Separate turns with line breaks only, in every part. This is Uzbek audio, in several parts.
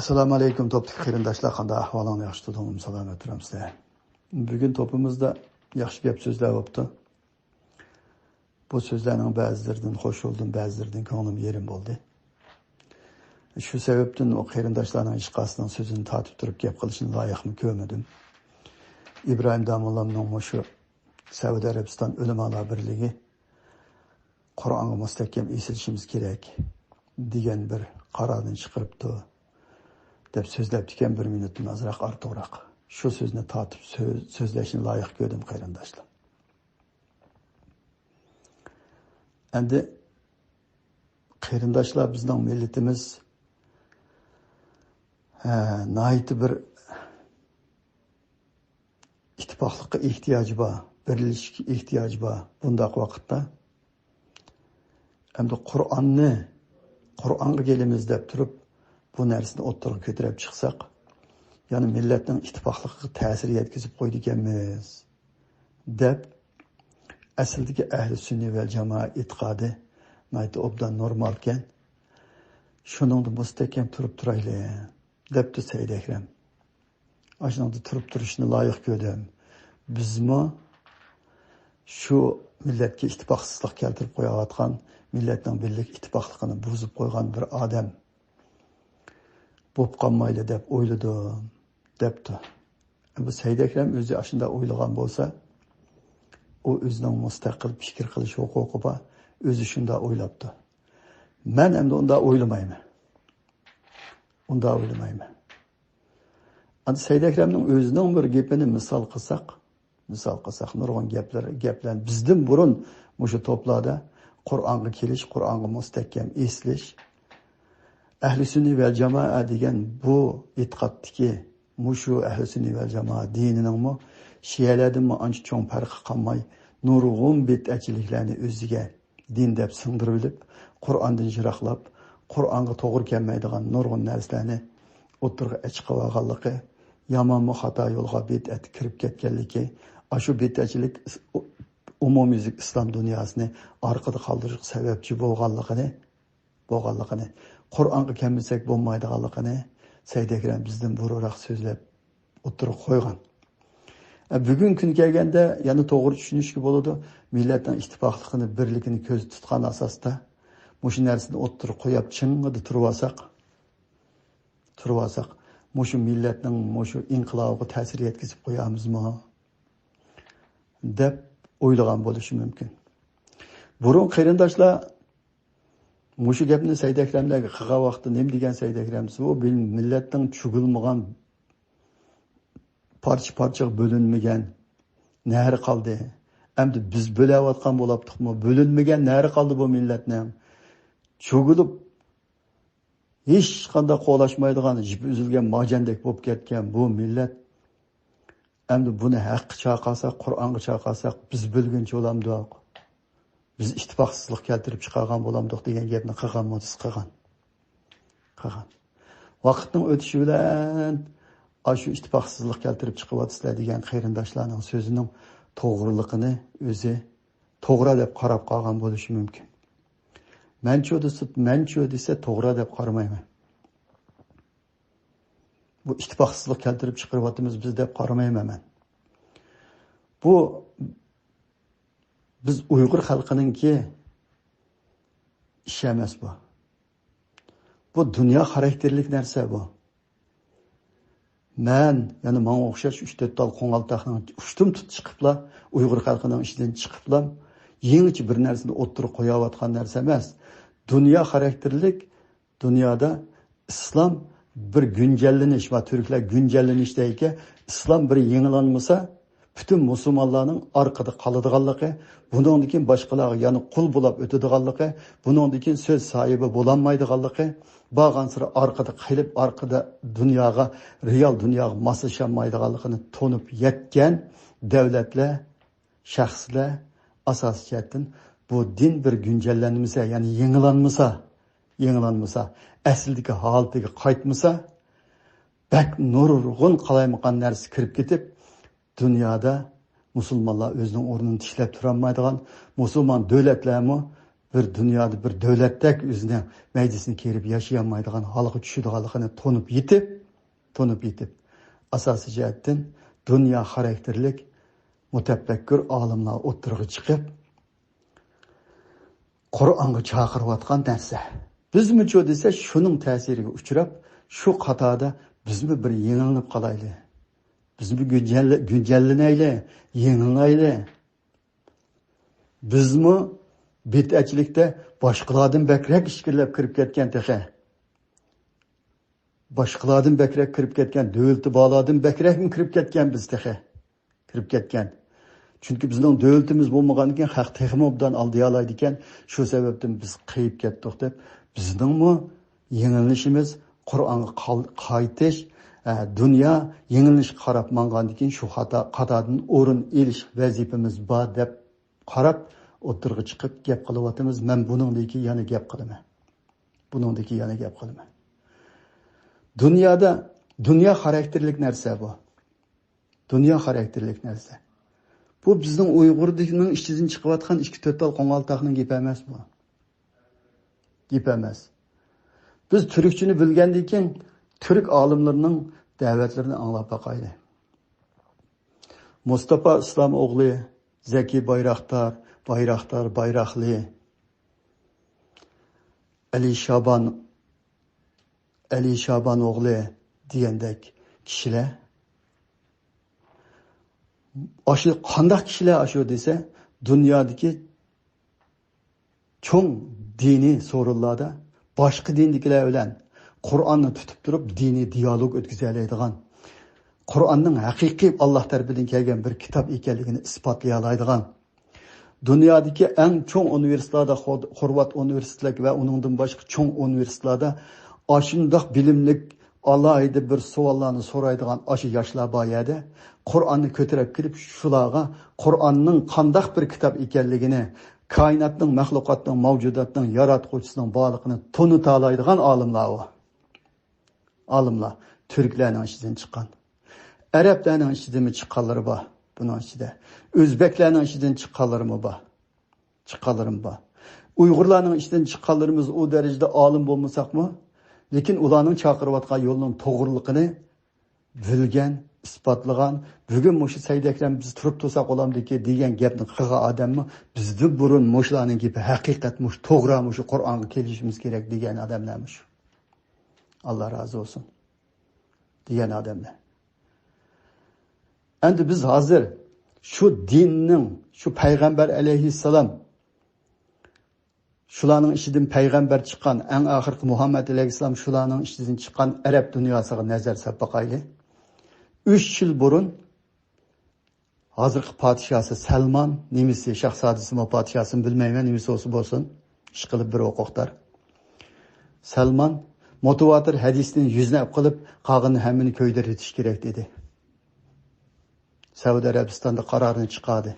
Assalomu alaykum toplik qarindoshlar, qanday ahvolingiz? Yaxshi tutdingizmi? Salomat turamsizlar. Bugun topimizda yaxshi gap so'zlar bo'libdi. Bu so'zlarning ba'zilaridan xush bo'ldim, ba'zilaridan ko'nglim yerim bo'ldi. Shu sababdan o qarindoshlarning hech qaysining so'zini tatib turib gap qilishni loyiqmi ko'rmadim. Ibrohim Damollamning shu Saudiya Arabiston ulamolar birligi Qur'onga mustahkam esilishimiz kerak degan bir qarorni chiqaribdi deb so'zlab ekan, 1 minutdan ozroq ortiqroq. Shu so'zni tatib so'zlashni loyiq ko'rdim qarindoshlar. Endi qarindoshlar, bizning millatimiz nihoyatda bir ittifoqlikqa ehtiyoji bor, birlashishga ehtiyoji bor bundaq vaqtda. Endi Qur'onga kelamiz deb turib bu narsani o'ttirib ko'tarib chiqsak, ya'ni millatning ittifoqligiga ta'sir yetkazib qo'ydi ekanmiz deb asldagi ahli sunniy va jamoa e'tiqodi mayda obdan normal ekan. Shuningda mustahkam turib turaylik debdi Said Akram. Ashuningda turib turishni loyiq ko'rdim. Bizmi shu millatga ittifoqsizlik keltirib qo'yayotgan, millatning birlik ittifoqligini buzib qo'ygan bir odam bo'lib qolmaydi deb o'yladim debdi. Bu Said Akram o'zi ashunda o'ylagan bo'lsa, u o'zining mustaqil fikr qilish huquqi bor, o'zi shunda o'ylabdi. Men endi unda o'ylamayman. Endi Said Akramning o'zining bir gapini misol qilsak, nurg'un gaplar bizdan burun mushu toplarda Qur'onga kelish, Qur'onga mustahkam eslish, ahli sunniy va jamoa degan bu e'tiqoddagi mushu ahli sunniy va jamoa dinining shiyalardan ancha cho'ng farqi qolmay nurg'un bid'atchiliklarni o'ziga din deb singdirib olib, Qur'ondan yiroqlab, Qur'onga to'g'ri kelmaydigan nurg'un narsalarni o'tirg'a chiqib olganligi, yomon xato yo'lga bid'at kirib ketganligi, shu bid'atchilik umumiy islom dunyosini orqada qoldirish sababchi bo'lganligini, Qur'onga kelmasak bo'lmaydiganligini Said Akram bizdan burunroq so'zlab o'tirib qo'ygan. Bugun kun kelganda yana to'g'ri tushunishga bo'ladi. Millatning ittifoqligini, birligini ko'z tutgan asosda mushu narsani o'tirib qo'yib ching'ida turib olsak, mushu millatning mushu inqilobiga ta'sir yetkazib qo'yamizmi deb o'ylagan bo'lishi mumkin. Burun qarindoshlar mushu gapni Said Akramlarga qilgan vaqtda nima degan Said Akram? Bu millatning chugilmagan, parcha bo'linmagan nari qoldi. Endi biz bo'layotgan bo'libdikmi? Bo'linmagan nari qoldi bu millatning. Chugilib hech qanday qo'lashmaydigan, jipi uzilgan majandek bo'lib ketgan bu millat. Endi buni haqqi chaqasak, Qur'onga chaqasak biz bo'lguncha bo'lamdiq. Biz ittifoqsizlik keltirib chiqargan bo'lamdiq degan gapni qilgan. Vaqtning o'tishi bilan shu ittifoqsizlik keltirib chiqyapsizlar degan qarindoshlarning so'zining to'g'riligini o'zi to'g'ri deb qarab qolgan bo'lishi mumkin. Manchu desa to'g'ri deb qaramayman. Bu ittifoqsizlik keltirib chiqaryapmiz biz deb qaramayman men. Bu biz Uyg'ur xalqininki ish emas bu. Bu dunyo xarakterlik narsa bu. Men, ya'ni menga o'xshash 3-4 tal qo'ng'altoqning ushtum chiqiblar, Uyg'ur xalqining ishidan chiqiblar, yangicha bir narsani o'ttirib qo'yayotgan narsa emas. Dunyo xarakterlik, dunyoda islom bir günjallanish va turklar günjallanishda islom bir yangilanmasa, bütün musulmonlarning orqada qoladiganligi, bundan keyin boshqalarga ya'ni qul bo'lib o'tadiganligi, bundan keyin so'z sohibi bo'lolmaydiganligi, bag'ansira orqada dunyoga, real dunyoga moslasholmaydiganligini to'nib yetgan davlatlar, shaxslar asosiyatdan bu din bir günjallanmasa, ya'ni yangilanmasa, asldagi holatiga qaytmasa, bak nurg'un qalaymaqan narsa kirib ketib, dunyoda musulmonlar o'zining o'rnini tishlab turolmaydigan, musulmon davlatlarmi bir dunyoda bir davlatdek o'zini majlisini kelib yashayolmaydigan holga tushadiganligini to'nib yetib asosiy jihatdan dunyo xarakterlik mutafakkur olimlar o'tirg'i chiqib Qur'onga chaqirayotgan narsa. Bizmi cho desa shuning ta'siriga uchrab, shu qatorda bizmi bir yengilib qolaylik. Bizmi güncellanaylik, yengillaylik. Bizmi bid'atchilikda boshqalardan bakrak ishkillab kirib ketgan texe. Boshqalardan bakrak kirib ketgan, davlatni boladan bakrakmi kirib ketgan biz texe. Kirib ketgan. Chunki bizning davlatimiz bo'lmagandan keyin haq texmi obdan aldiya oladi ekan, shu sababdan biz qiyib ketdik deb, bizningmi yengilishimiz Qur'onga qaytish, dunyo yengilishga qarab mangandan keyin shu qatordan o'rin elish vazifamiz bor deb qarab o'tirg'i chiqib gap qilyapmiz. Men buningdagi yana gap qilaman. Dunyoda dunyo xarakterlik narsa bu. Dunyo xarakterlik narsa. Bu bizning Uyg'urlikning ichidan chiqayotgan 2-4 tal qo'ng'altoqning gapi emas bu. Gap emas. Biz turkchini bilgandan keyin turk olimlarining da'vatlarini anglab boqaylik. Mustafa Islom o'g'li, Zaki Bayrakli, Ali Shaban o'g'li degandek kishilar aşı qandaq kishilar aşı desa, dunyodagi cho'ng diniy so'rinlarda boshqa dindikilar bilan Qur'onni tutib turib diniy dialog o'tkazadigan, Qur'onning haqiqiy Alloh tarafidan kelgan bir kitob ekanligini isbotlay oladigan, dunyodagi eng cho'ng universitetlarda, Xorvat universitetlik va uningdan boshqa cho'ng universitetlarda ashundoq bilimlik alohida bir savollarni so'raydigan aşı yoshlar bor edi. Qur'onni ko'tarib kelib shularga Qur'onning qandaq bir kitob ekanligini, koinotning, maxluqotning, mavjudotning yaratuvchisining borligini tunita oladigan olimlar u. Olimlar turklarning ichidan chiqqan. Arablarning ichidan chiqqanlari bor. Buning ichida o'zbeklarning ichidan chiqqanlarimi bor. Uyg'urlarning ichidan chiqqanlarimiz u darajada olim bo'lmasaqmi, lekin ularning chaqirayotgan yo'lning to'g'riligini bilgan, isbotlagan, bugun mushu Said Akram biz turib tursak olamdiki degan gapni qilgan odammi, bizdan burun mushlarning gapi haqiqat mush, to'g'ri mush, Qur'onga kelishimiz kerak degan odamlarmish. Alloh razı olsun degan odamlar. Endi biz hozir shu dinning, shu payg'ambar alayhissalom shularning ichidan payg'ambar chiqqan, eng oxirgi Muhammad alayhissalom shularning ichidan chiqqan arab dunyosiga nazar solib boqaylik. 3 yil burun hozirgi podshosi Salman, nemisi shahzodasi mo podshosini bilmayman, nemisi bo'lsin, ish qilib bir o'qoqlar. Salman motivator hadisni yuznab qilib, qog'ini hammani ko'ydiritish kerak dedi. Saudiya Arabistonda qarorni chiqardi.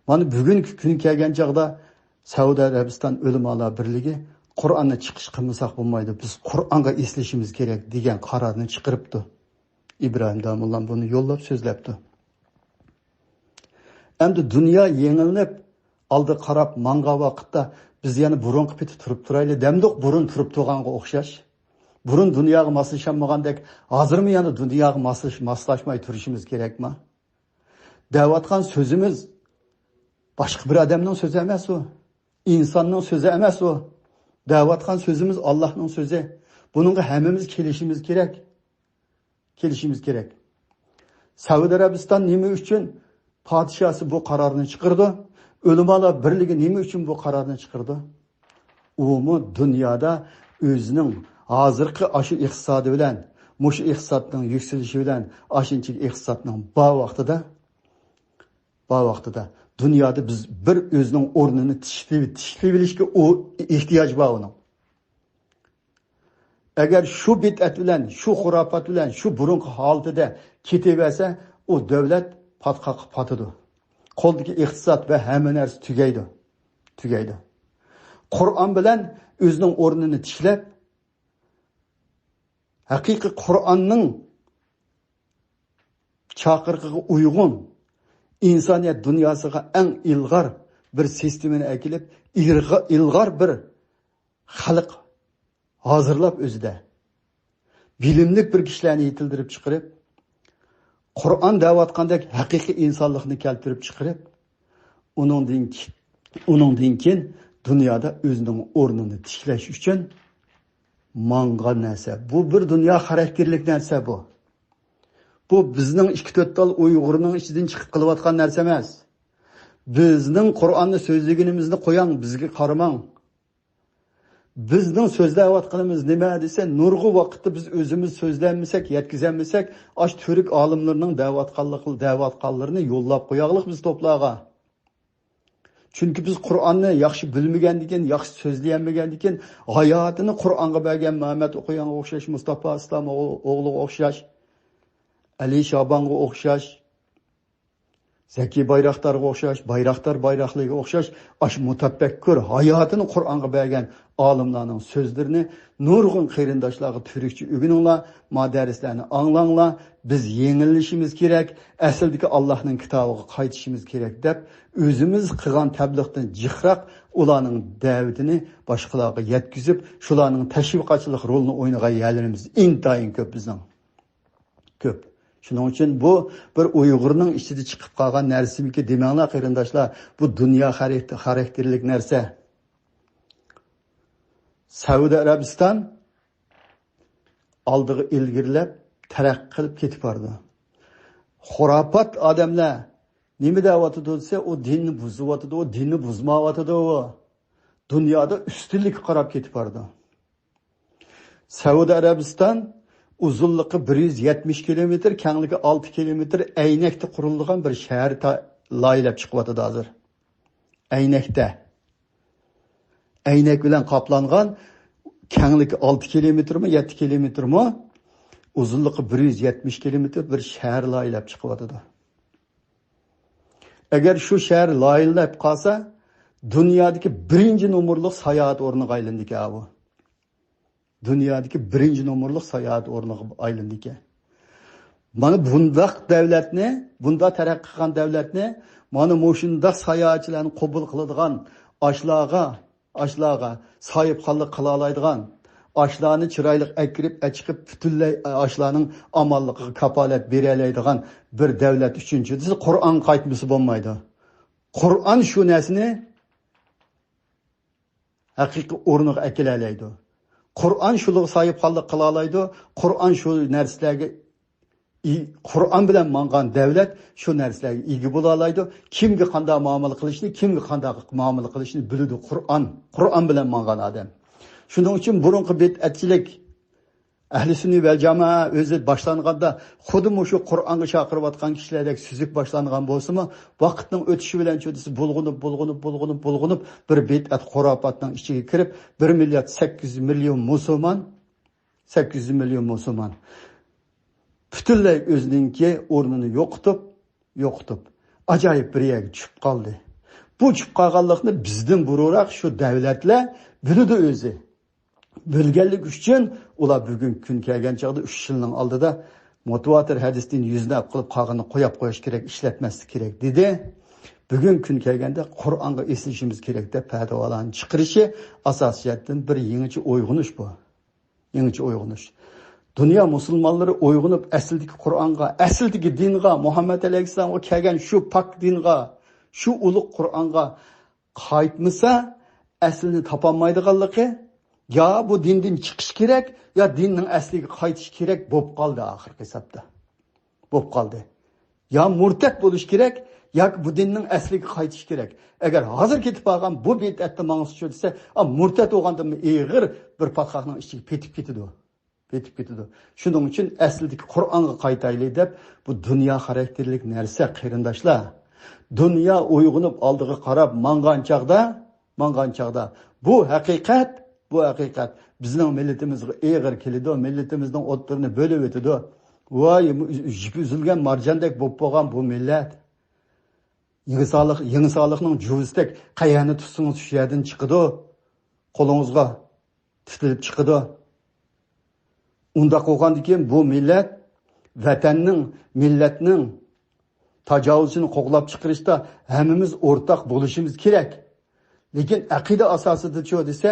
Mana bugungi kun kelgan chaqda Saudiya Arabiston ulamolar birligi Qur'onni chiqish qilmasak bo'lmaydi. Biz Qur'onga eslashimiz kerak degan qarorni chiqaribdi. İbrahim Damullah bunu yollab so'zlabdi. Endi dunyo yengilib, oldi qarab manga vaqtda biz yana burunqi peti turib turaylik, demdiq burun turib turganga o'xshash. Burun dunyoga moslashmagandek, hozirmi yana dunyoga moslashmay turishimiz kerakmi? Da'vatgan so'zimiz boshqa bir odamning so'zi emas u. İnsanning so'zi emas u. Da'vatgan so'zimiz Allohning so'zi. Buningga hammamiz kelishimiz kerak. Saudiya Arabiston nima uchun podshosi bu qarorni chiqardi? Ulamolar birligi nima uchun bu qarorni chiqardi? Umumiy dunyoda o'zining hozirgi aşı iqtisodi bilan, mush iqtisodning yuksalishi bilan, ashinchi iqtisodning bu vaqtida dunyoda biz bir o'zining o'rnini tishlab bilishga ehtiyoj bor uning. Agar shu bid'at bilan, shu xurofat bilan, shu burunqi holatida ketaversa, u davlat patidi. Qo'ldagi iqtisod va hamma narsa tugaydi. Qur'on bilan o'zining o'rnini tishlab, haqiqiy Qur'onning chaqiriqiga uyg'un insoniyat dunyosiga eng ilg'or bir sistemini akilib, ilg'or bir xalq hozirlab o'zida bilimlik bir kishilarni yetildirib chiqarib, Qur'on da'vatqandek haqiqiy insonlikni keltirib chiqarib, uningdan keyin dunyoda o'zining o'rnini tiklash uchun mangan narsa. Bu bir dunyo xarakterlik narsa bu. Bu bizning 2-4 tal Uyg'urning ichidan chiqib qilayotgan narsa emas. Bizning Qur'onni so'zlaganimizni qo'ying, bizga qaramang. Bizning so'zlayotganimiz nima desa, nurg'u vaqtda biz o'zimiz so'zlanmasak, yetkazolmasak, ash turk olimlarining da'vatqanlarini yo'llab qo'yaylik biz to'plaga. Chunki biz Qur'onni yaxshi bilmagandikan, yaxshi so'zlayolmagandikan, hayotini Qur'onga bergan Muhammad o'qiyanga o'xshash, Mustafa Islom o'g'liga o'xshash, Ali Shabonga o'xshash, Zaki Bayraktarga o'xshash, Bayraktar Bayrakliga o'xshash, ash mutafakkur hayotini Qur'onga bergan olimlarning so'zlarini nurg'un qarindoshlarga turikchi o'gininglar, madarislarni anglanglar, biz yengilishimiz kerak, asldagi Allohning kitobiga qaytishimiz kerak deb o'zimiz qilgan tabliqdan jiqroq ularning da'vatini boshqalarga yetkazib, shularning tashviqotchilik rolini o'ynagan yerlarimiz intayin ko'p bizning. Ko'p. Shuning uchun bu bir Uyg'urning ichida chiqib qolgan narsamiki demanglar qarindoshlar, bu dunyo xarakterlik narsa. Saudiya Arabiston oldiga ilgirlab taraqqiy qilib ketib bordi. Xurofot odamlar nima deyotdi desa, o dinni buzyotdi, o dinni buzmayotdi. Dunyoda ustunlik qarab ketib bordi. Saudiya Arabiston uzunluğu 170 kilometr, kengligi 6 kilometr Əynəkdə qurilgan bir şəhər layihəlab çıxıbdı hazır. Əynəkdə. Əynək bilan qaplanğan kengligi 6 kilometr mi, 7 kilometr mi? Uzunluğu 170 kilometr bir şəhər layihəlab çıxıbdı. Əgər şu şəhər layihəlab qalsa, dünyadakı birinci numurluq sayohat o'rniga aylandi ki bu. Dünyadaki birinci numurluq sayohat o'rniga aylandi ki. Mana bundaq davlatni, bunda taraqqiy qilgan davlatni, mana mushundaq sayohatchilarni qabul qiladigan ashlarga sohibxonlik qila oladigan, ashlarni chiroyli akirib, achiqib, butunlay ashlarning omonligiga kafolat bera oladigan bir davlat uchinchi desa Qur'on qaytmasi bo'lmaydi. Qur'on shu narsani haqiqiy o'rniga akila oladi. Qur'on shularga sohibxonlik qila oladi. Qur'on shu narsalarga Qur'on bilan mangan davlat shu narsalarga ega bo'la oladi. Kimga qanday muomala qilishni, kimga qanday muomala qilishni biladi Qur'on bilan mangan odam. Shuning uchun burungi bid'atchilik ahli sunniy va jamoa o'zi boshlanganda xuddi shu Qur'onga chaqirayotgan kishilardek suzuk boshlangan bo'lsa-mu, vaqtning o'tishi bilan cho'disi bulg'unib bir bid'at xurofotning ichiga kirib 1 milliard 800 million musulmon butunlay o'zininki o'rnini yo'qitib ajoyib bir yerga tushib qoldi. Bu tushib qolganlikni bizdan burunroq shu davlatlar biladi o'zi. Bilganlik uchun ular bugun kun kelgan chog'da 3 yilning oldida mutawatir hadisdan yuznab qilib qolganini qo'yib qo'yish kerak, ishlatmaslik kerak dedi. Bugun kun kelganda Qur'onga eslashimiz kerak deb fatvolarni chiqarishi asosiyatdan bir yangicha uyg'unish bu. Yangicha uyg'unish. Dunyo musulmonlari uyg'unib asldagi Qur'onga, asldagi dinga, Muhammad alayhisolamga kelgan shu pok dinga, shu ulug' Qur'onga qaytmasa, aslini topolmaydiganligi ya bu dindan chiqish kerak, ya dinning asliga qaytish kerak bo'lib qoldi oxirgi hisobda. Bo'lib qoldi. Ya murtad bo'lish kerak, yoki bu dinning asliga qaytish kerak. Agar hozir ketib qolgan bu bid'atni ma'nosi desa, murtad bo'lganda ig'ir bir patxoqning ichiga petib ketadi. Shuning uchun aslidagi Qur'onga qaytaylik deb bu dunyo xarakterlik narsa qarindoshlar. Dunyo uyg'unib oldiga qarab mangan chaqda bu haqiqat bizning millatimizga eg'ir keladi, millatimizning o'ttirini bo'lib o'tadi. Voy, uzilgan marjandek bo'lib qolgan bu millat. Yangi sog'liqning juvzdek qayani tutsangiz shu yerdan chiqadi. Qo'lingizga tutilib chiqadi. Unda qo'ygandan keyin bu millat vatanning, millatning tajovuzchini qo'g'lab chiqarishda hammamiz o'rtaq bo'lishimiz kerak. Lekin aqida asosida-chi desa,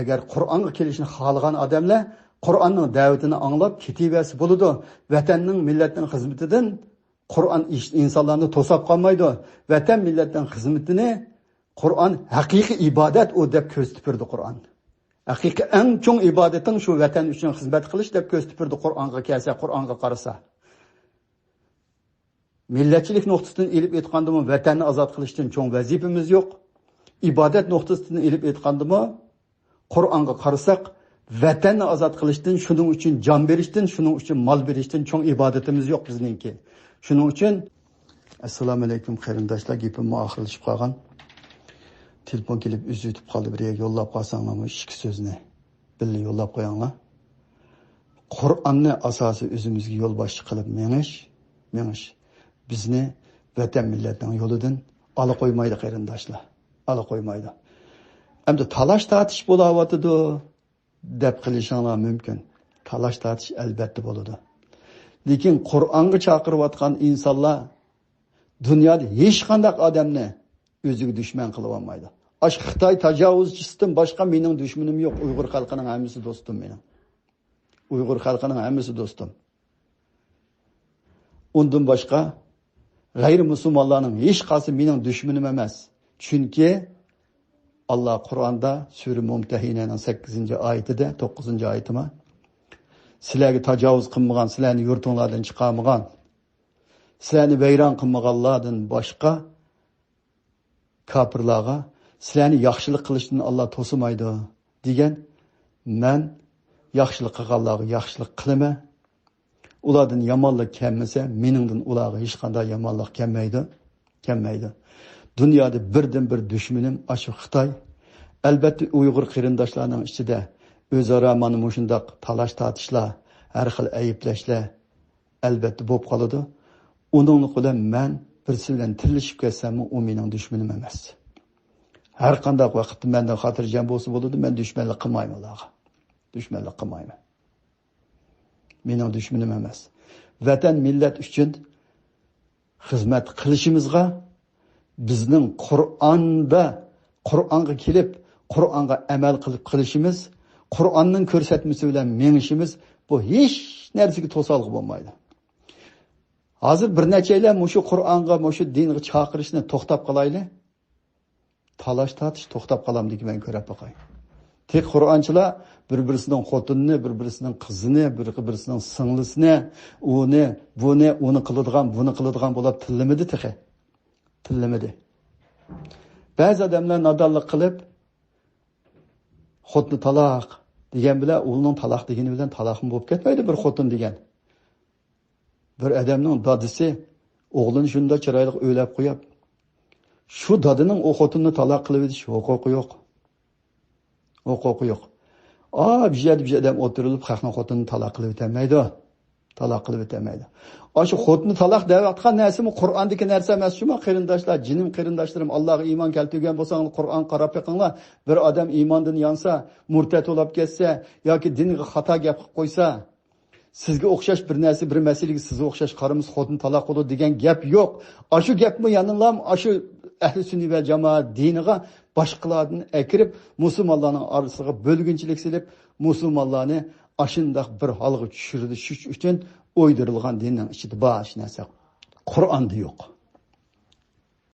agar Qur'onga kelishni xohlagan odamlar Qur'onning da'vatini anglab ketaversa bo'ladi. Vatanning, millatning xizmatidan Qur'on insonlarni to'sab qolmaydi. Vatan, millatning xizmatini Qur'on haqiqiy ibodat u deb ko'rsatib Qur'on. Haqiqiy eng cho'ng ibodating shu vatan uchun xizmat qilish deb ko'rsatib Qur'onga kelsa, Qur'onga qarasa. Millatchilik nuqtasidan ilib aytgandimi, vatanni ozod qilishdan cho'ng vazifamiz yo'q. Ibodat nuqtasidan ilib aytgandimi, Qur'onga qarasak, vatanni ozod qilishdan, shuning uchun jon berishdan, shuning uchun mol berishdan cho'ng ibodatimiz yo'q bizningki. Shuning uchun assalomu alaykum qarindoshlar, gapim oxirlashib qolgan. Telefon kelib uzitib qoldi, bir yerga yo'llab qolsanglar, ikki so'zni birga yo'llab qo'yinglar. Qur'onni asosi o'zimizga yo'l boshchi qilib menish bizni vatan millatning yo'lidan ola qo'ymaydi qarindoshlar. Ola qo'ymaydi. Endi talash tortish bo'layotidi deb qilishinglar mumkin. Talash tortish albatta bo'ladi. Lekin Qur'onga chaqirayotgan insonlar dunyoda hech qanday odamni o'ziga dushman qilib olmaydi. Ash Xitoy tajovuzchisidan boshqa mening dushmanim yo'q. Uyg'ur xalqining hammasi do'stim mening. Uyg'ur xalqining hammasi do'stim. Undan boshqa g'ayri musulmonlarning hech qaysi mening dushmanim emas. Chunki Allah Qur'onda Sura Mumtahinaning 8-oyatida, 9-oyatida sizlarga tajovuz qilmagan, sizlarni yurtinglardan chiqarmagan, sizlarni vayron qilmaganlardan boshqa kafirlarga sizlarni yaxshilik qilishdan Allah to'simaydi degan. Men yaxshilik qilganlarga yaxshilik qilaman. Ulardan yomonlik kelmasa, meningdan ularga hech qanday yomonlik kelmaydi. Dunyoda birdan-bir dushmanim shu Xitoy. Albatta Uyg'ur qarindoshlarning ichida o'zaro mana shunday talash tortishlar, har xil ayblashlar albatta bo'lib qoladi. Uning bilan men birisi bilan tillashib ketsam, u mening dushmanim emas. Har qanday vaqtda mendan xotirjam bo'lsa bo'ladi, men dushmanlik qilmayman ularga. Dushmanlik qilmayman. Mening dushmanim emas. Vatan millat uchun xizmat qilishimizga bizning Qur'onga kelib, Qur'onga amal qilib qilishimiz, Qur'onning ko'rsatmasi bilan mengishimiz bu hech narsaga to'salg'i bo'lmaydi. Hozir bir nechalar shu Qur'onga, shu dinga chaqirishni to'xtab qolayli. Talash tortish to'xtab qolam degan ko'rib boqay. Tek Qur'onchilar bir-birisining xotinini, bir-birisining qizini, bir-birisining singlisini, uni qiladigan, buni qiladigan bo'lib tillamadi. Ba'zi odamlar nodonlik qilib xotni taloq degan bilan o'g'lining taloq degani bilan taloqmi bo'lib ketmaydi bir xotin degan. Bir odamning dadisi o'g'lini shunda chiroyli o'ylab qo'yib, shu dadining o xotinni taloq qilib edish huquqi yo'q. Bir odam o'tirilib xalqning xotinini taloq qilib o'tmaydi. Shu xotni taloq deyotgan narsami Qur'ondagi narsa emas shumi qarindoshlar, jinim qarindoshlarim, Allohga iymon keltirgan bo'lsangiz Qur'on qarab yiqinglar. Bir odam iymondan yonsa, murtad bo'lib ketsa yoki dinga xato gap qilib qo'ysa, sizga o'xshash bir narsa, bir masalaga sizga o'xshash qarimiz xotni taloq qildi degan gap yo'q. Shu gapmi yaninglar, shu ahli sunniy va jamoat diniga boshqalardan akirib, musulmonlarning orasiga bo'lginchilik silib, musulmonlarni ashundoq bir holga tushirish uchun o'ydirilgan dinning ichida bosh narsa Qur'onda yo'q.